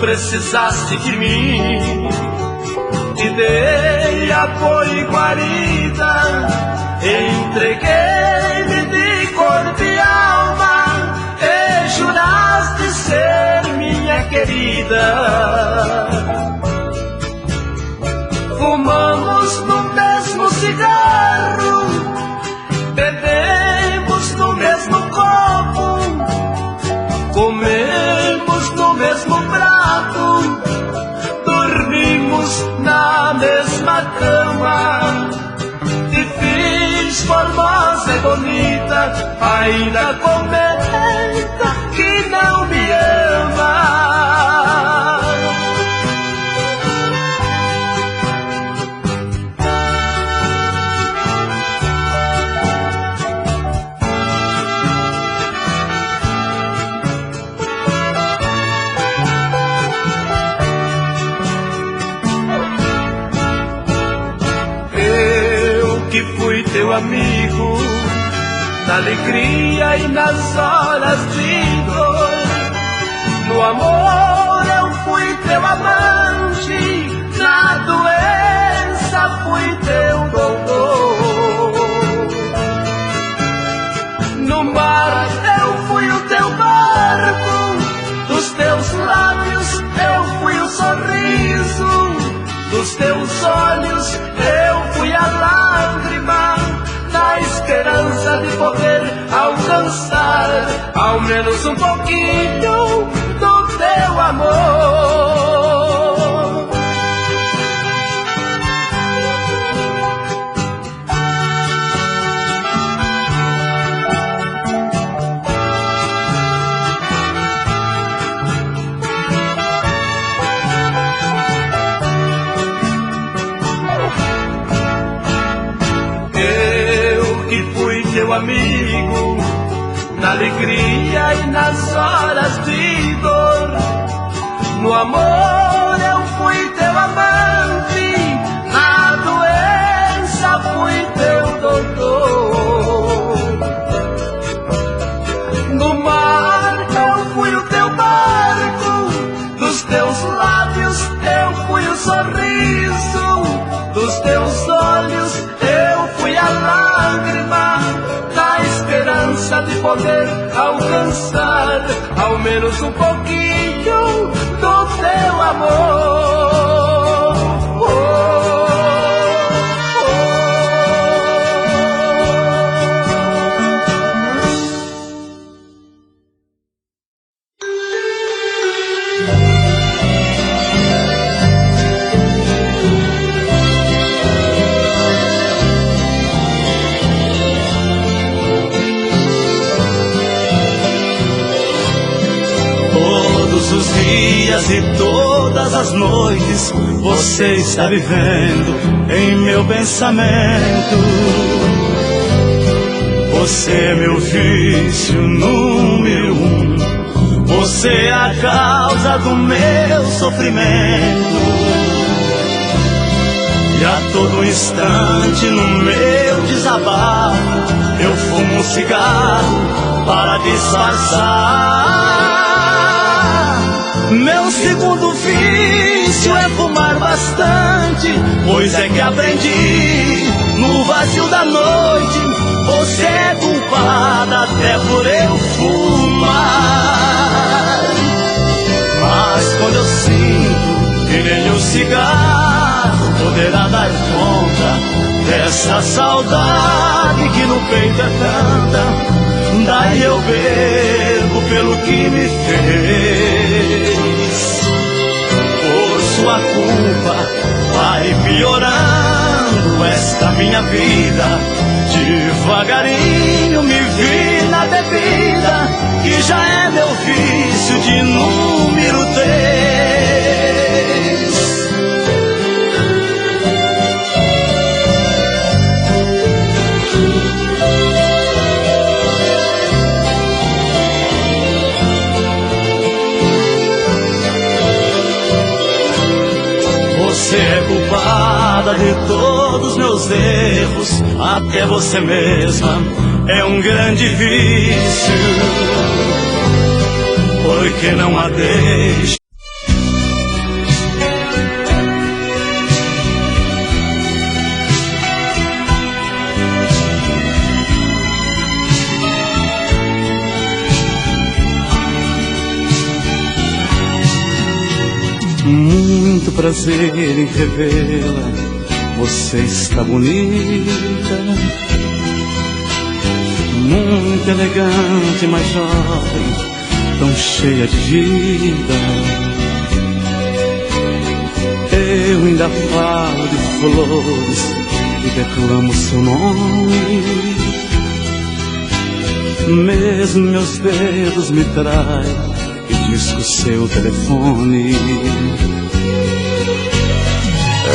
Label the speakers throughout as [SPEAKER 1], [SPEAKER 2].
[SPEAKER 1] precisaste de mim. Te dei apoio e guarida, entreguei-me de corpo e alma, e juraste ser minha querida. Fumamos no mesmo cigarro, bebemos no mesmo copo, comemos no mesmo prato, dormimos na mesma cama. Te fiz formosa e bonita, ainda comenta que não me ama. Fui teu amigo na alegria e nas horas de dor. No amor eu fui teu amante, na doença fui teu doutor. No mar eu fui o teu barco, dos teus lábios eu fui o sorriso, dos teus olhos eu fui a lágrima, na esperança de poder alcançar ao menos um pouquinho do teu amor. Teu amigo na alegria e nas horas de dor. No amor eu fui teu amante, na doença fui teu doutor. No mar eu fui o teu barco, dos teus lábios eu fui o sorriso, dos teus olhos eu fui a lágrima, na esperança de poder alcançar ao menos um pouquinho do teu amor. E todas as noites você está vivendo em meu pensamento. Você é meu vício número um, você é a causa do meu sofrimento. E a todo instante no meu desabafo eu fumo um cigarro para disfarçar. Meu segundo vício é fumar bastante, pois é que aprendi no vazio da noite. Você é culpada até por eu fumar. Mas quando eu sinto que nem o cigarro poderá dar conta dessa saudade que no peito é tanta, daí eu bebo pelo que me fez. Por sua culpa vai piorando esta minha vida. Devagarinho me vi na bebida, que já é meu vício de número 3. Você é culpada de todos meus erros, até você mesma é um grande vício, porque não a deixa.
[SPEAKER 2] muito prazer em revê-la. Você está bonita, muito elegante, mas jovem, tão cheia de vida. Eu ainda falo de flores e declamo seu nome. Mesmo meus dedos me traem e disco seu telefone.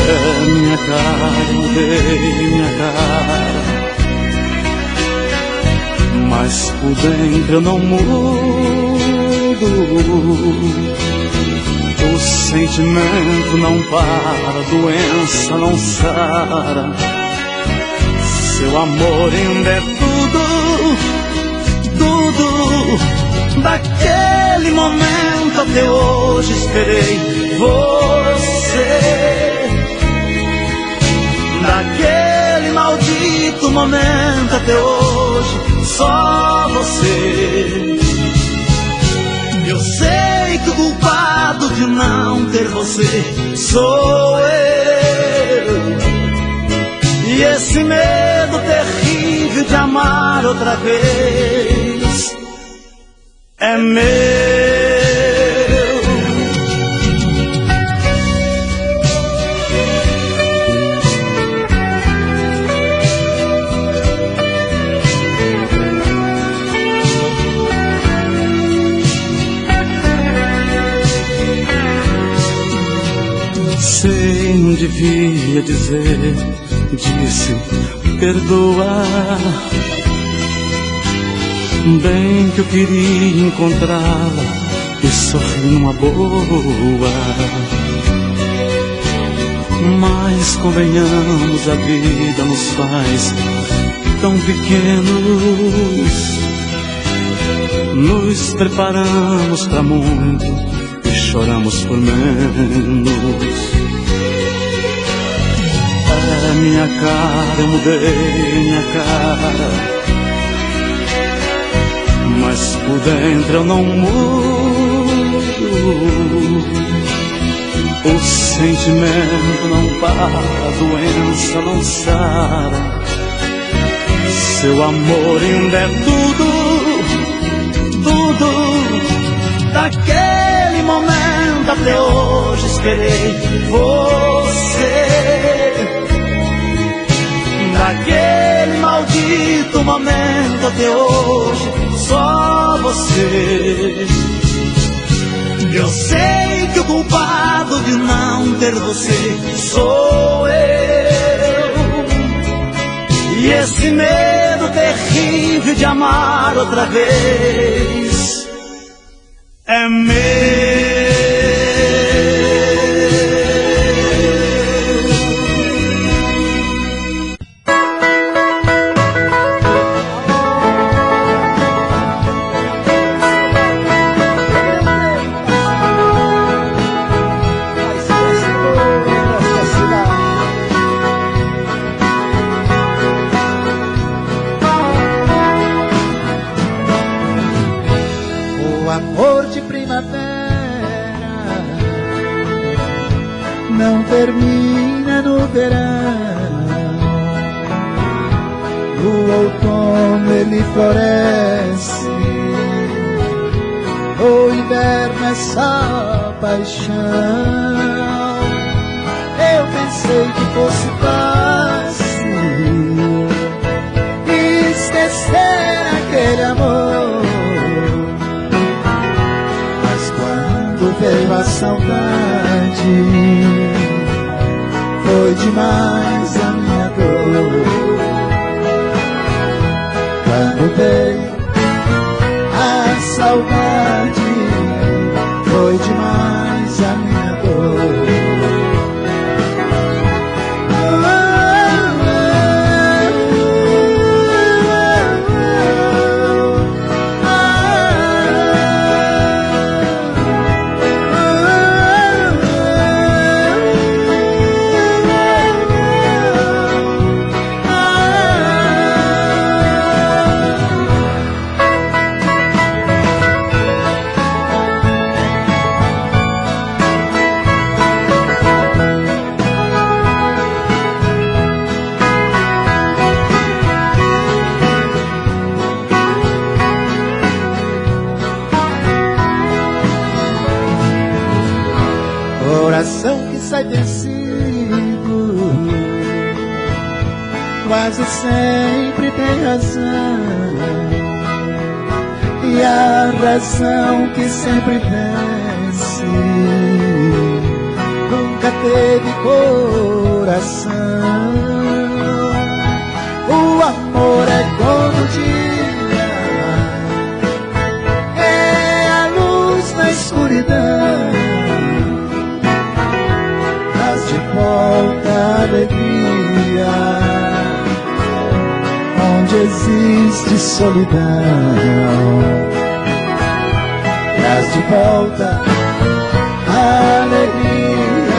[SPEAKER 2] É minha cara, mudei minha cara, mas por dentro eu não mudo. O sentimento não para, a doença não sara. Seu amor ainda é tudo, tudo. Daquele momento até hoje esperei você. Daquele maldito momento até hoje, só você. Eu sei que o culpado de não ter você sou eu. E esse medo terrível de amar outra vez é meu. Sei, não devia dizer, disse, perdoa. Bem que eu queria encontrá-la e sorrir numa boa. Mas convenhamos, a vida nos faz tão pequenos. Nos preparamos pra muito e choramos por menos. É minha cara, eu mudei minha cara, mas por dentro eu não mudo. O sentimento não para, a doença não sara. Seu amor ainda é tudo, tudo. Daquele momento até hoje esperei você. Daquele maldito momento até hoje, só você. Eu sei que o culpado de não ter você sou eu. E esse medo terrível de amar outra vez é meu.
[SPEAKER 3] Não termina no verão, no outono ele floresce, o inverno é só paixão. Eu pensei que fosse fácil esquecer aquele amor, mas quando veio a saudade, foi demais a minha dor. Quando veio a saudade, foi demais a minha dor. quase sempre tem razão, e a razão que sempre vence nunca teve coração. O amor é como o dia, é a luz na escuridão, traz de volta a alegria onde existe solidão. Traz de volta a alegria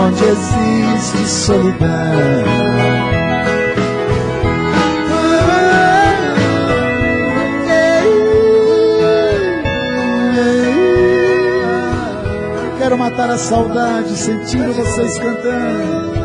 [SPEAKER 3] onde existe solidão. Quero matar a saudade sentindo vocês cantando.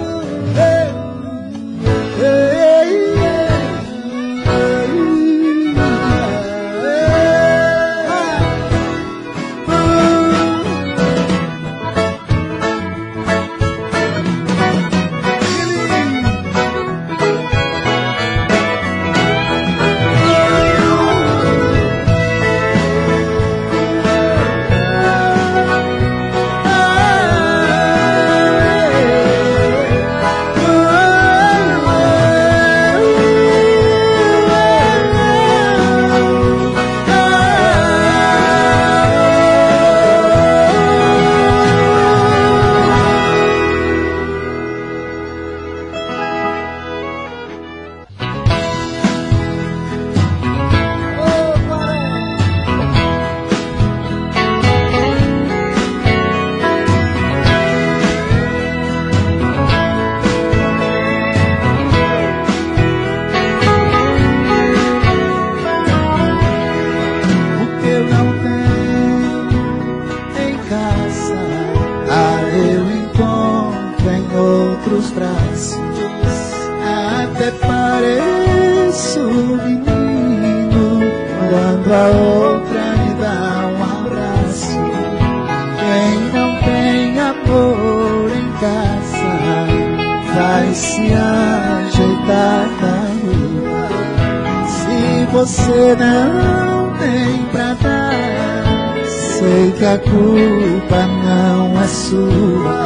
[SPEAKER 3] Você não tem pra dar, sei que a culpa não é sua,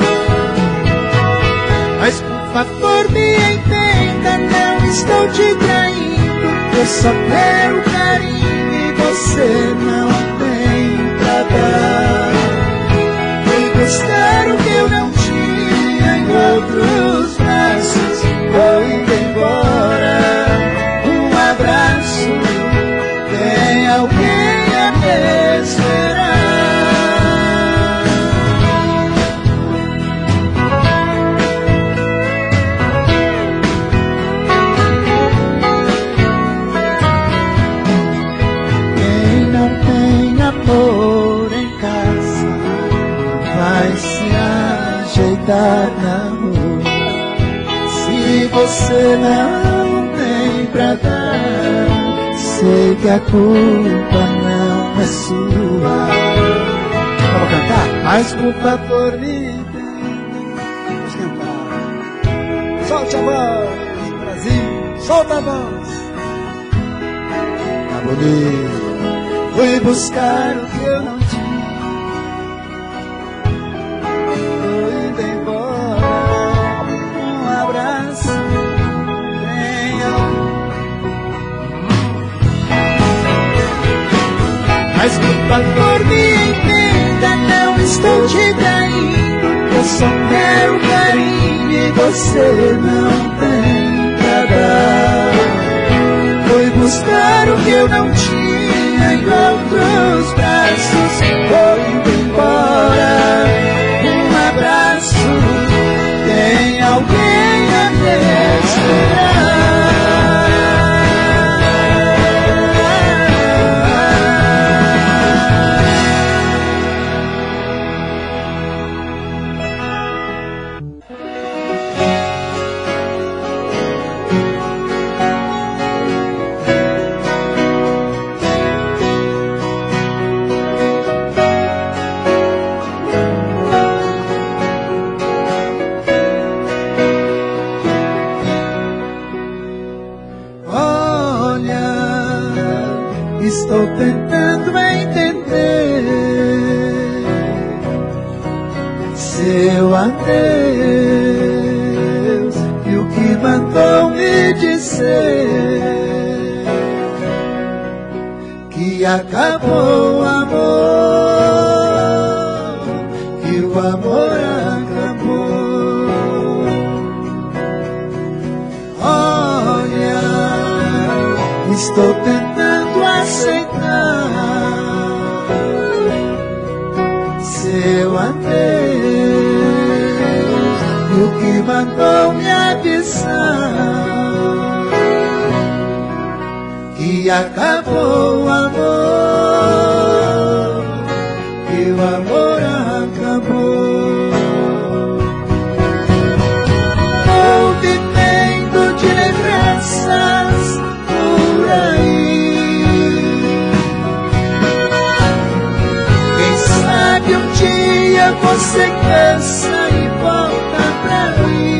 [SPEAKER 3] mas por favor me entenda, não estou te traindo, eu só quero carinho e você não tem pra dar. Fui buscar o que eu não tinha em outros braços, vou indo embora. Um abraço, tem alguém a me esperar. Quem não tem amor em casa vai se ajeitar na rua. Se você não tem pra dar, sei que a culpa não é sua. Vamos cantar? Mas por favor me entenda. Vamos cantar. Solte a voz, Brasil, solta a voz. Tá bonito. Fui buscar o que eu não tinha, tô indo embora. Um abraço, mas por favor me entenda, não estou te traindo, eu só quero carinho e você não tem pra dar. Fui buscar o que eu não tinha em outros braços, vou indo embora. Um abraço, tem alguém a me esperar. estou tentando entender seu adeus e o que mandou me dizer que acabou o amor, que o amor acabou. Olha, estou tentando aceitar seu adeus e o que mandou me avisar que acabou o amor, que o amor acabou. Vou vivendo de lembranças por aí, quem sabe um dia você cansa e volta pra mim.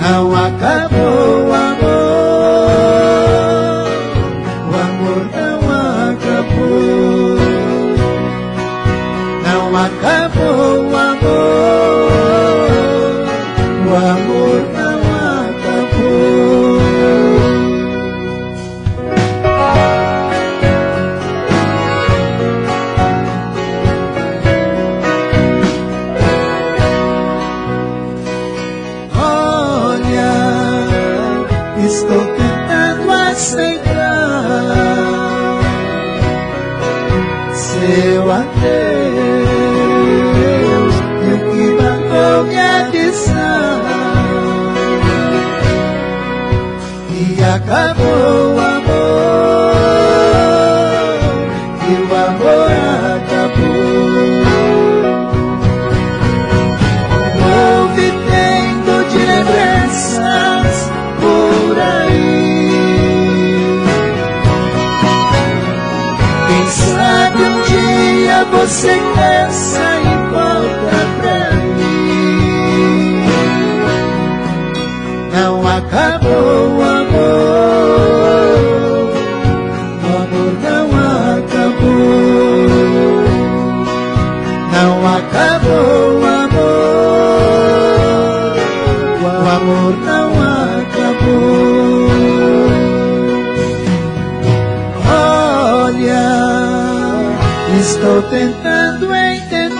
[SPEAKER 3] Não acabou o amor não acabou. Não acabou o amor não acabou. Estou tentando aceitar seu adeus e o que mandou me avisar que acabou o amor, que o amor acabou. Vou vivendo de lembranças por aí, quem sabe um dia você cansa e volta pra mim. Não acabou o amor não acabou. Não acabou o amor não acabou. Olha, estou tentando entender.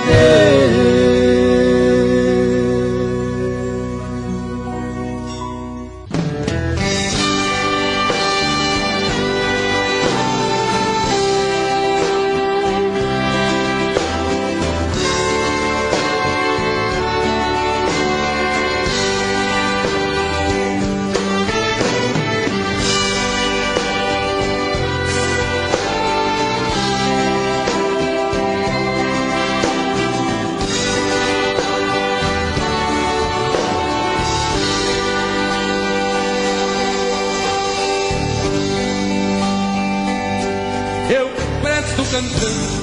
[SPEAKER 2] Eu presto cantando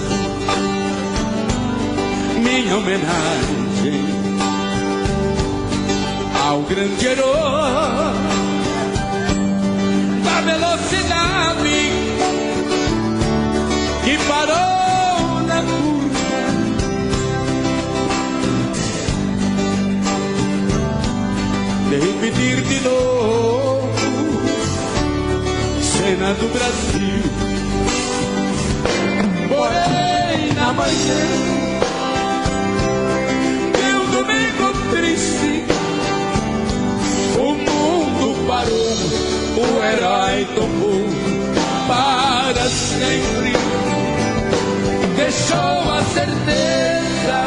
[SPEAKER 2] minha homenagem ao grande herói da velocidade que parou na curva, de repetir de novo cena do Brasil. Porém, na manhã de um domingo triste, o mundo parou, o herói tomou para sempre. Deixou a certeza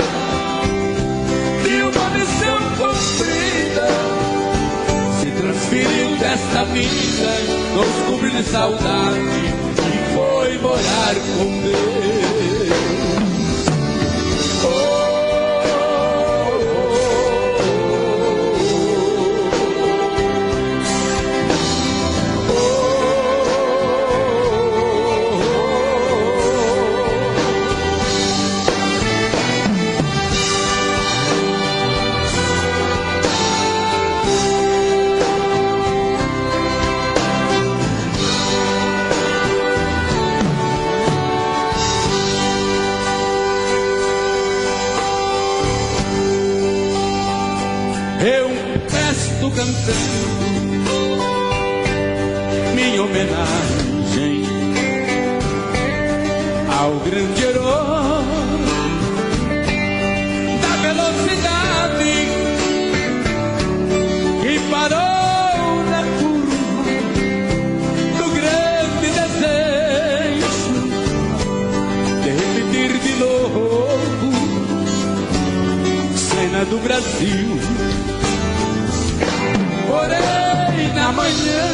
[SPEAKER 2] de uma missão cumprida, se transferiu desta vida, nos cobriu de saudade e foi morar com Deus. minha homenagem ao grande herói da velocidade que parou na curva do grande desejo de repetir de novo cena do Brasil. Porém, na manhã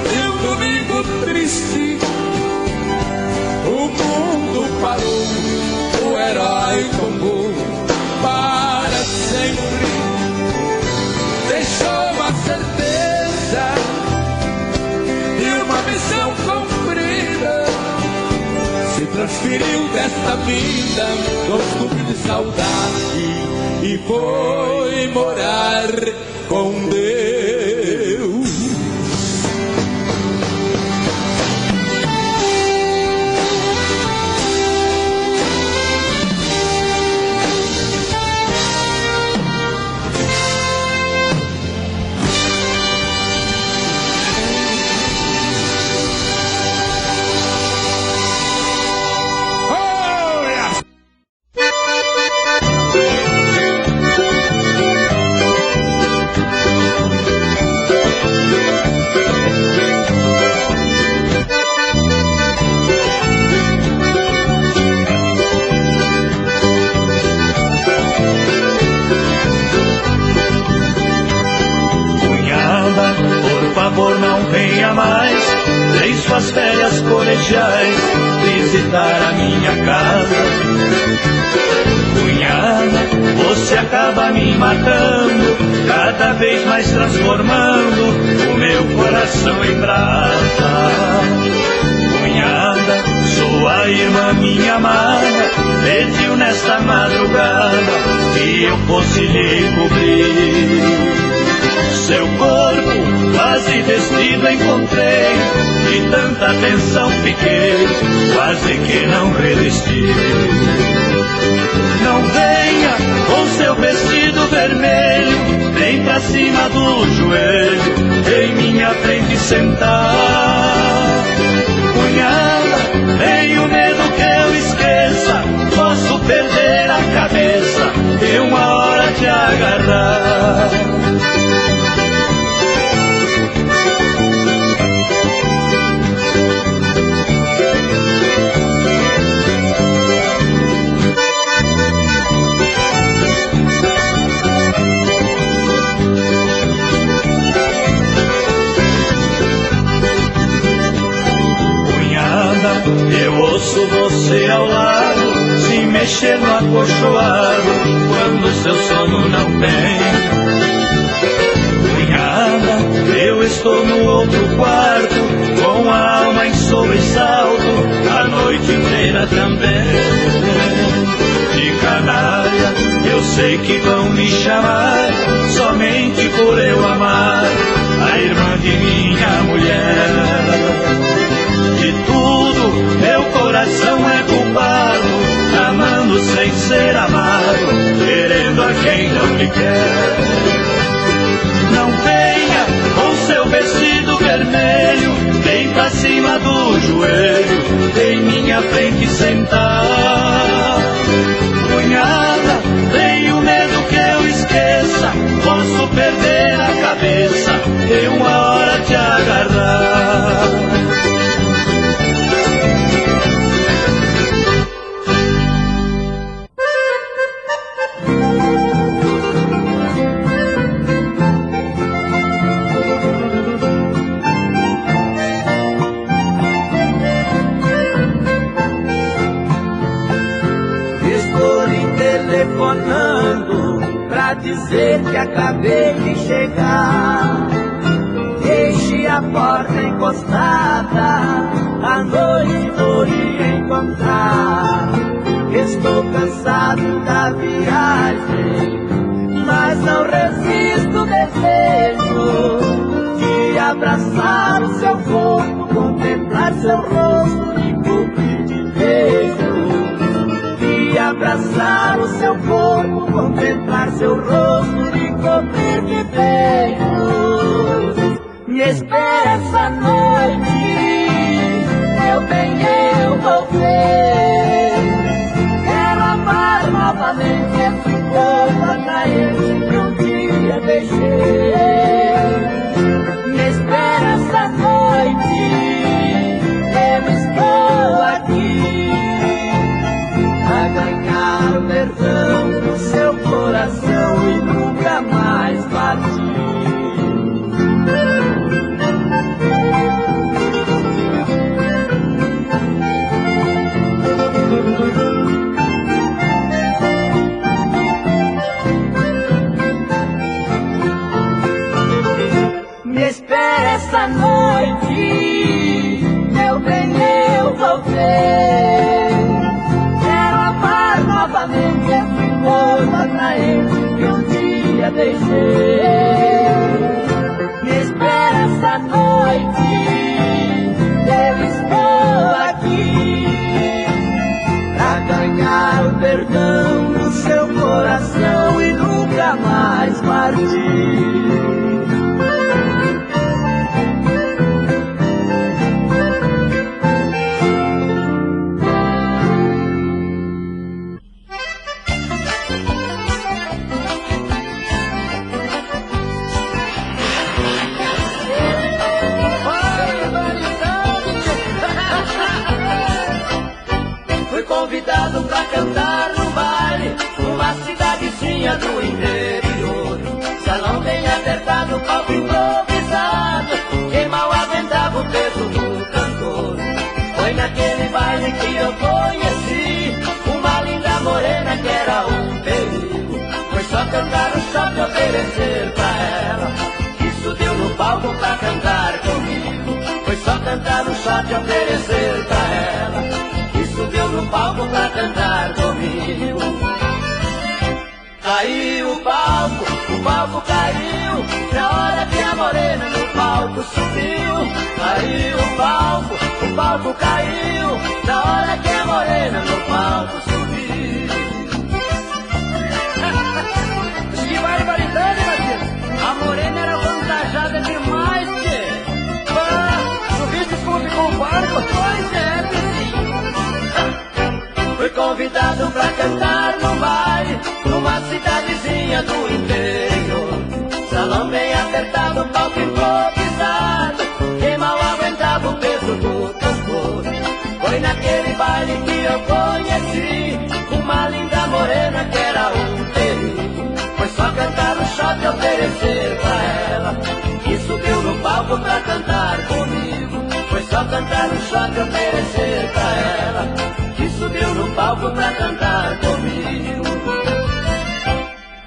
[SPEAKER 2] de um domingo triste, o mundo parou, o herói tombou para sempre. Deixou a certeza de uma missão cumprida, se transferiu desta vida nos cubos de saudade e foi morar com Deus. Suas férias colegiais, visitar a minha casa. Cunhada, você acaba me matando, cada vez mais transformando o meu coração em brasa. Cunhada, sua irmã, minha amada, pediu nesta madrugada que eu fosse lhe cobrir. Seu corpo quase vestido encontrei, de tanta atenção fiquei, quase que não resisti. Não venha com seu vestido vermelho, vem pra cima do joelho, em minha frente sentar. Cunhada, tenho medo que eu esqueça, posso perder a cabeça e uma hora te agarrar. Eu ouço você ao lado, se mexer no acolchoado, quando seu sono não tem. Cunhada, eu estou no outro quarto, com a alma em sobressalto, a noite inteira também. De canalha, eu sei que vão me chamar, somente por eu amar a irmã de minha mulher. De tudo, meu coração é culpado, amando sem ser amado, querendo a quem não me quer. Não venha com seu vestido vermelho, vem pra cima do joelho, em minha frente sentar. Cunhada, tenho medo que eu esqueça, posso perder a cabeça e uma hora te agarrar.
[SPEAKER 3] Pra dizer que acabei de chegar, deixe a porta encostada, a noite vou lhe encontrar. Estou cansado da viagem, mas não resisto o desejo de abraçar o seu corpo, contemplar seu rosto e cobrir de beijo. De abraçar o seu corpo, contemplar seu rosto e cobrir Me espera essa noite, meu bem, eu vou ver. Quero amar novamente esse corpo atraente que um dia deixei. Me espera essa noite, eu estou aqui a ganhar o perdão do seu coração e nunca mais partir. Me espera essa noite, meu bem, eu vou ver. Quero amar novamente esse corpo atraente que um dia deixei. Me espera essa noite, eu estou aqui pra ganhar o perdão do seu coração e nunca mais partir. Convidado pra cantar no baile, numa cidadezinha do interior. Salão bem apertado, palco improvisado, quem mal aguentava o peso do cantor. Foi naquele baile que eu conheci uma linda morena que era um perigo. Foi só cantar o shot e oferecer pra ela, que subiu no palco pra cantar comigo. Foi só cantar o shot e oferecer pra ela, subiu no palco pra cantar comigo. Caiu o palco caiu, na hora que a morena no palco subiu. Caiu o palco caiu, na hora que a morena no palco subiu. Que barbaridade, Matias! A morena era avantajada demais, tchê! Tu viste como ficou o barco? Pois é, vizinho! Fui convidado pra cantar no baile, numa cidadezinha do interior. Salão bem apertado, palco improvisado, quem mal aguentava o peso do cantor. Foi naquele baile que eu conheci uma linda morena que era um perigo. Foi só cantar o shot e oferecer pra ela, que subiu no palco pra cantar comigo. Foi só cantar o shot e oferecer pra ela, subiu no palco pra cantar comigo.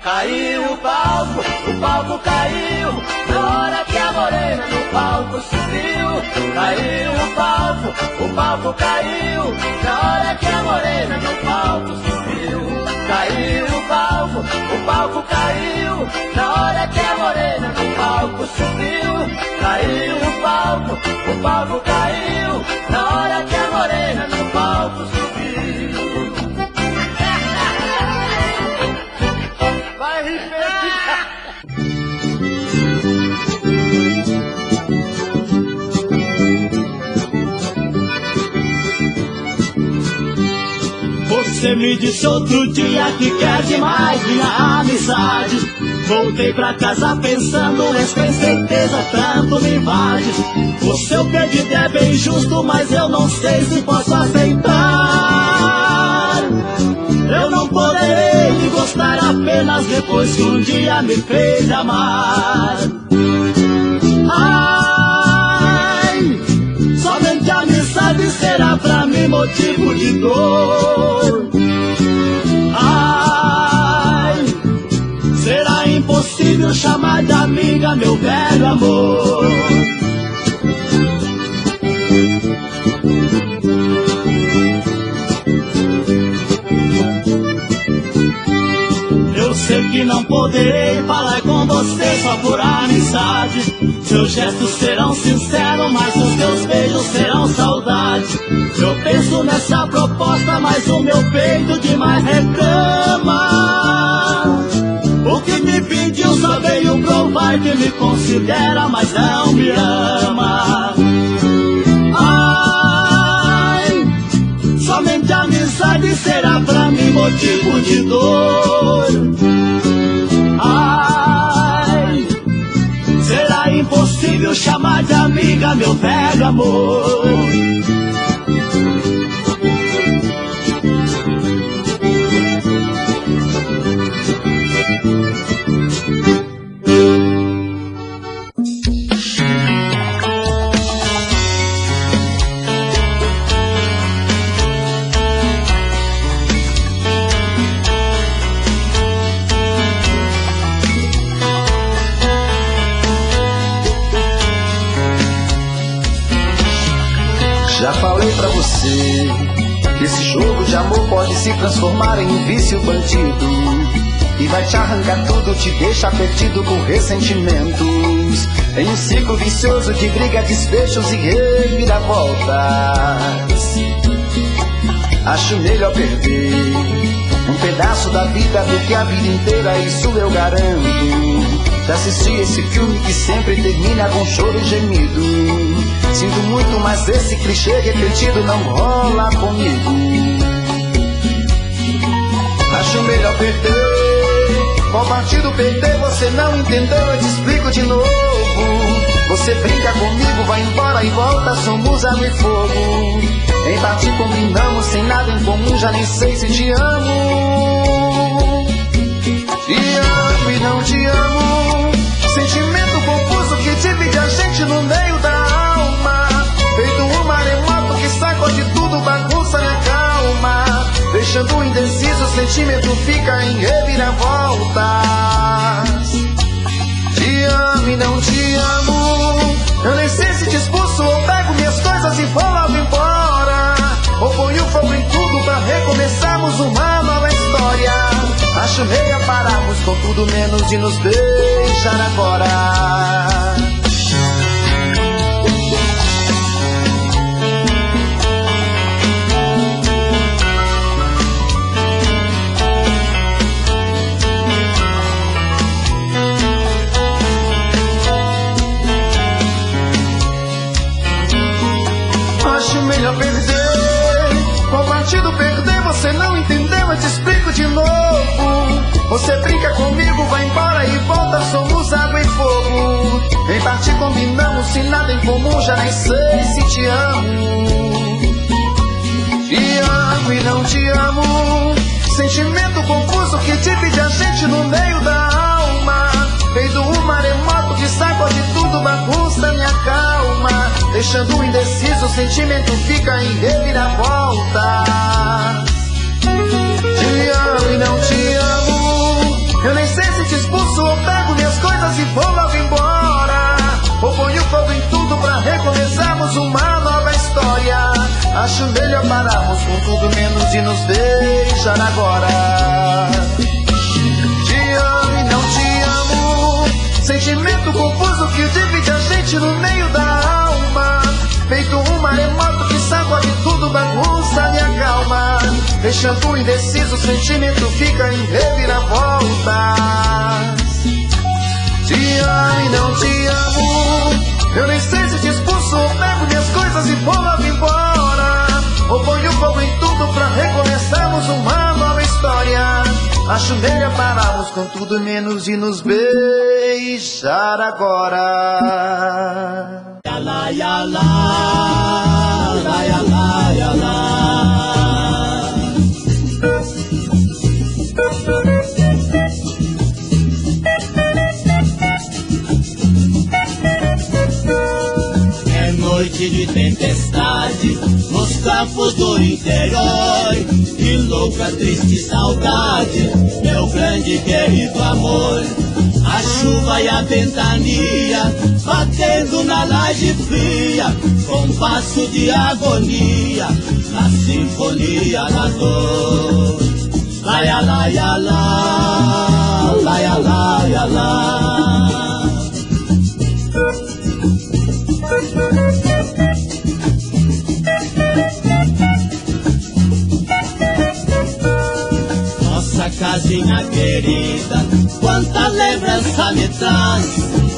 [SPEAKER 3] Caiu o palco caiu, na hora que a morena no palco subiu. Caiu o palco caiu, na hora que a morena no palco subiu. Caiu o palco caiu, na hora que a morena no palco subiu. Caiu o palco caiu, na hora que a morena no palco subiu. Vai,
[SPEAKER 2] Você me disse outro dia que quer demais minha amizade. Voltei pra casa pensando, mas tem certeza tanto me invade. O seu pedido é bem justo, mas eu não sei se posso aceitar. Eu não poderei lhe gostar apenas depois que um dia me fez amar. Ai, somente a amizade será pra mim motivo de dor. Ai, será impossível chamar de amiga meu velho amor. Eu sei que não poderei falar com você só por amizade. Seus gestos serão sinceros, mas os teus beijos serão saudade. Eu penso nessa proposta, mas o meu peito demais reclama. O que me pediu só veio provar
[SPEAKER 1] vai que me considera, mas não me ama. Ai, somente a amizade será pra mim motivo de dor. Ai, será impossível chamar de amiga meu velho amor.
[SPEAKER 3] Já falei pra você que esse jogo de amor pode se transformar em um vício bandido e vai te arrancar tudo, te deixa perdido com ressentimentos, em um ciclo vicioso de briga, desfechos e reviravoltas. Acho melhor perder um pedaço da vida do que a vida inteira, isso eu garanto. Já assisti esse filme que sempre termina com choro e gemido. Sinto muito, mas esse clichê repetido não rola comigo. Acho melhor perder. Qual partido perder? Você não entendeu, eu te explico de novo. Você brinca comigo, vai embora e volta, somos água e fogo. Em parte combinamos, sem nada em comum, já nem sei se te amo. Te amo e não te amo. Sentimento confuso que divide a gente no meio da alma. Feito um maremoto que sacode tudo, bagunça minha calma. Deixando indeciso, o sentimento fica em reviravoltas. Te amo e não te amo. Eu nem sei se te expulso ou pego minhas coisas e vou logo embora. Ou ponho fogo em tudo pra recomeçarmos uma nova história. Acho meio pararmos com tudo menos de nos deixar agora. Acho melhor perder. Qual partido perder? Você não entendeu, eu te explico de novo. Você brinca comigo, vai embora e volta, somos água e fogo. Em parte combinamos, sem nada em comum, já nem sei se te amo. Te amo e não te amo. Sentimento confuso que divide a gente no meio da alma. Feito um maremoto que sacode tudo, bagunça minha calma. Deixando indeciso, o sentimento fica em reviravolta. Te amo e não te amo. Eu nem sei se te expulso ou pego minhas coisas e vou logo embora. Ou ponho fogo em tudo pra recomeçarmos uma nova história. Acho melhor pararmos com tudo menos de nos deixar agora. Te amo e não te amo. Sentimento confuso que divide a gente no meio da alma. Feito um maremoto que sacode tudo, bagunça minha calma. Deixando indeciso, o sentimento fica em reviravoltas. Te amo e não te amo. Eu nem sei se te expulso ou pego minhas coisas e vou logo embora. Ou ponho fogo em tudo pra recomeçarmos uma nova história. Acho melhor pararmos com tudo menos de nos beijar agora.
[SPEAKER 1] Yala, yala, yala, yala, yala. É noite de tempestade nos campos do interior, que louca, triste saudade, meu grande querido amor. A chuva e a ventania batendo na laje fria, compasso de agonia na sinfonia da dor. Laia, laia, lá, laia, laia, lá. Nossa casinha querida,
[SPEAKER 3] quantas lembranças me traz,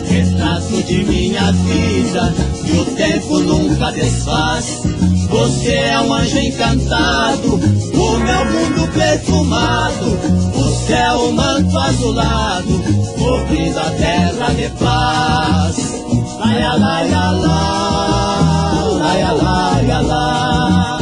[SPEAKER 3] retrato de minha vida que o tempo nunca desfaz. Você é um anjo encantado, o meu mundo perfumado, o céu, o manto azulado, cobrindo a terra de paz. Laia, laia, lá, laia, laia, lá.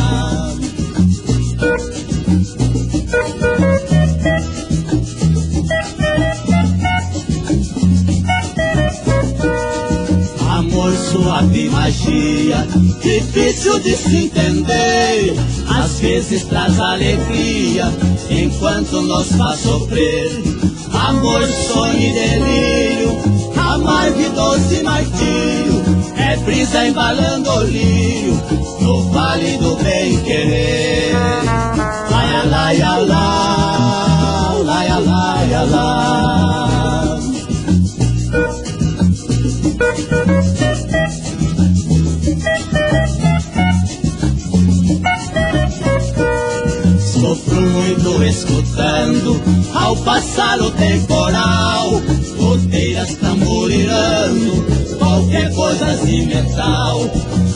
[SPEAKER 3] Amor, suave magia, difícil de se entender. Às vezes traz alegria, enquanto nos faz sofrer. Amor, sonho e delírio, amargo e doce martírio, é brisa embalando o lírio, no vale do bem-querer. Laia, laia, lá, laia, laia, lá. Sofro muito escutando ao passar o temporal, goteiras tamborirando, qualquer coisa de metal.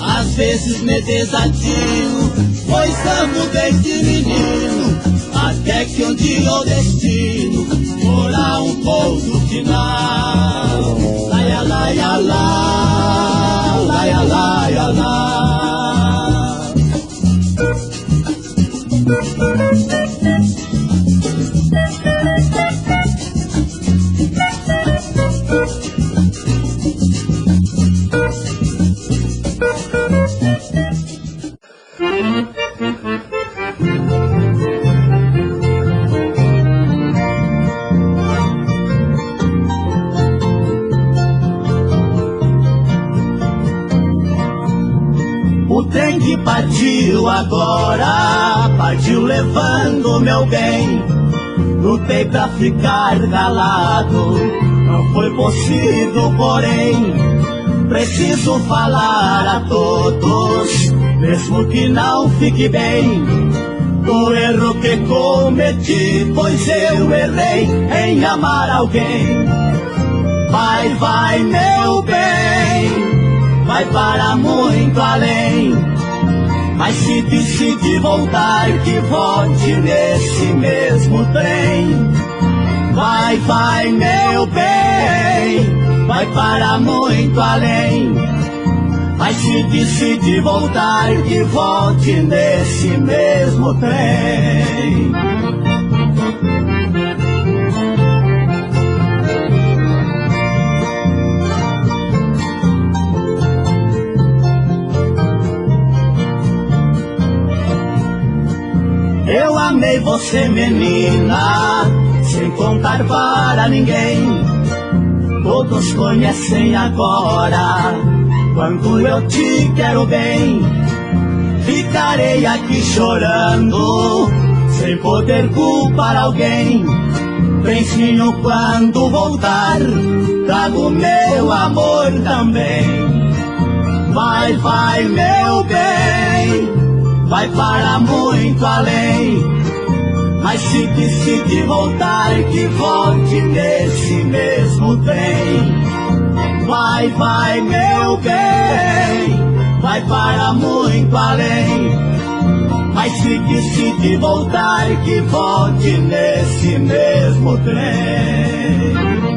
[SPEAKER 3] Às vezes me desatino, pois amo desde menino, até que um dia o destino porá um ponto final. Laia, laia, lá, laia, laia, lá. O trem que partiu agora, partiu levando meu bem. Lutei pra ficar calado, não foi possível, porém preciso falar a todos, mesmo que não fique bem, do erro que cometi, pois eu errei em amar alguém. Vai, vai, meu bem, vai para muito além, mas se decide voltar, que volte nesse mesmo trem. Vai, vai, meu bem, vai para muito além, mas se decide voltar, que volte nesse mesmo trem. Eu amei você, menina, sem contar para ninguém. Todos conhecem agora quanto eu te quero bem. Ficarei aqui chorando, sem poder culpar alguém. Benzinho, quando voltar, trago meu amor também. Vai, vai, meu bem, vai para muito além, mas se decide voltar, que volte nesse mesmo trem. Vai, vai, meu bem, vai para muito além, mas se decide voltar, que volte nesse mesmo trem.